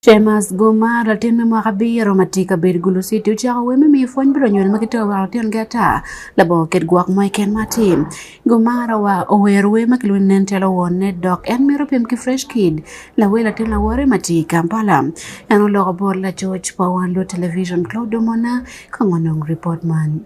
Chemas Goma latin mwakabiro matika bergulu city uchako weme mifony biro nywele makito wa tion gata labo ket guak moiken mati Gomara wa owerwe makilwe nentelo wone dok en miro pim ki fresh kid la we latin la wore mati Kampala eno logo bor la George Pawando television Claudio Mona kangonong report man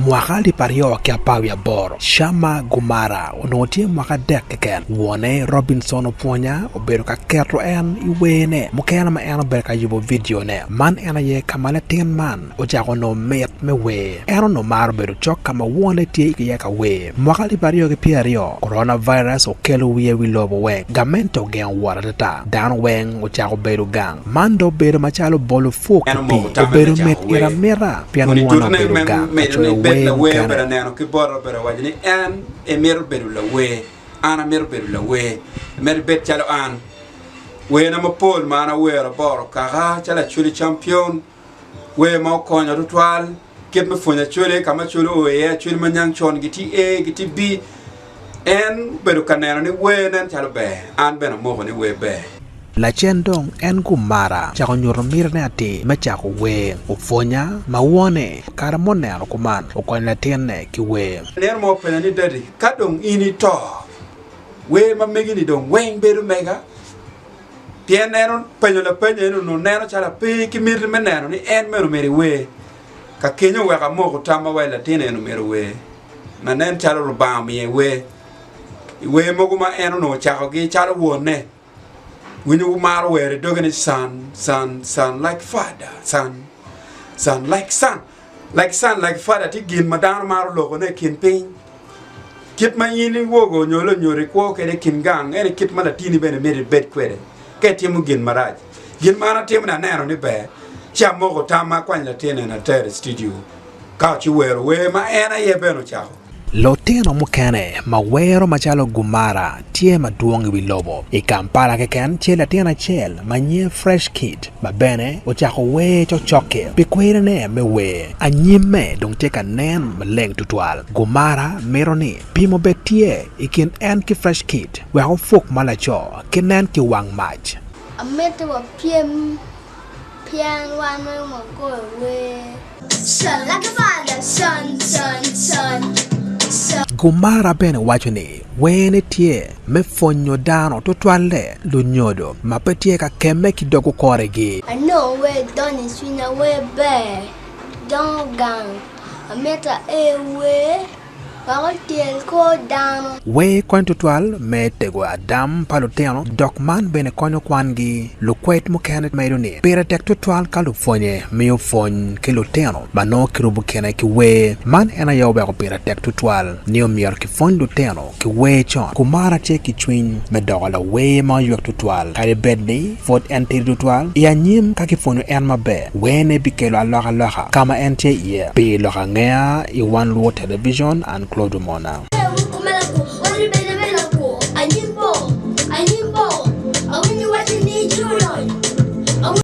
Mwakali pario kia pawia boro Shama Gomara onotie mwaka dek ken wone Robinson oponya obero ka ketro en iwene mukena ma eno berka yubo video ne man ena ye kamale tin man ojako no met me we eno no maro bero chok kama wone tie ikiye ka we mwakali pario ke piario coronavirus okelo wiye wilobo weng gamento gen waratata dan weng ojako bero gang mando bero machalo bolo fuk pi obero met ira mera piano wana bero gang la we pero neno ki boro pero wajini en e mer beru la we ana mer beru la we mer bet chalo an we na mo pol mana we ro boro ka chala chuli champion we mo konya ritual ket me fonya chule kama chule o ye chule manyang chon giti A giti B en beru kaneno ni we nen chalo be an bena mo ni we be La chendong en Gomara chako nyurumir ne ati me chako we ufonya mawone karamone akuman ukon la tienne ki we ner mo pena ni dadi kadong ini to we ma megi ni dong weng beru mega pienero penyo la penyo no nero chala pe ki mir me nero ni en meru meri we ka kenyo we ka mo ko tama we la tienne no meru we na nen chalo rubam ye we mo kuma eno no chako gi chalo wone when you mar where dogani son like father son like son like father ti gin madan mar logo ne kin pin kit ma yini wogo nyolo nyori ko kede kin gang ene kit mala tini bene mere bed kwere keti mu gin maraj gin mana tim na nero ni be chamo go tama kwanya tene na ter studio ka chi wero we ma ena ye beno chao Loteno mukene mawero machalo Gomara tie maduong wi lobo e Kampala ke ken chela tiena chel manye fresh kid mabene ochako we chochoke pikwere ne me we anyime dong teka nen maleng tutwal Gomara meroni pimo betie ikin en ki fresh kid we ho fuk malacho kenen ki wang mach amete wa pian wan mo go we son like a father son Gomara bene wachoni wene tie me fonyo dano tutwale lunyodo mapetie ka keme kidogo koregi I know we done is we na we be don't gang ameta we ko dano we kwantutwal me tego adam paloteno dokman bene konyo kwangi lukwet mukene maidoni pere tek tutwal kalufonye miyo fony kiluteno mano kirubu kene ki we man ena yobe ko pere tek tutwal niyo miyor ki fony luteno ki we chon Gomara che ki chwin me dogola we ma yuak tutwal kare bedni fort entiri tutwal ya nyim ka ki fonyo en mabe we ne bikelo aloha kama ente ye pi loha Angeya i LUO television and Claudio Mona.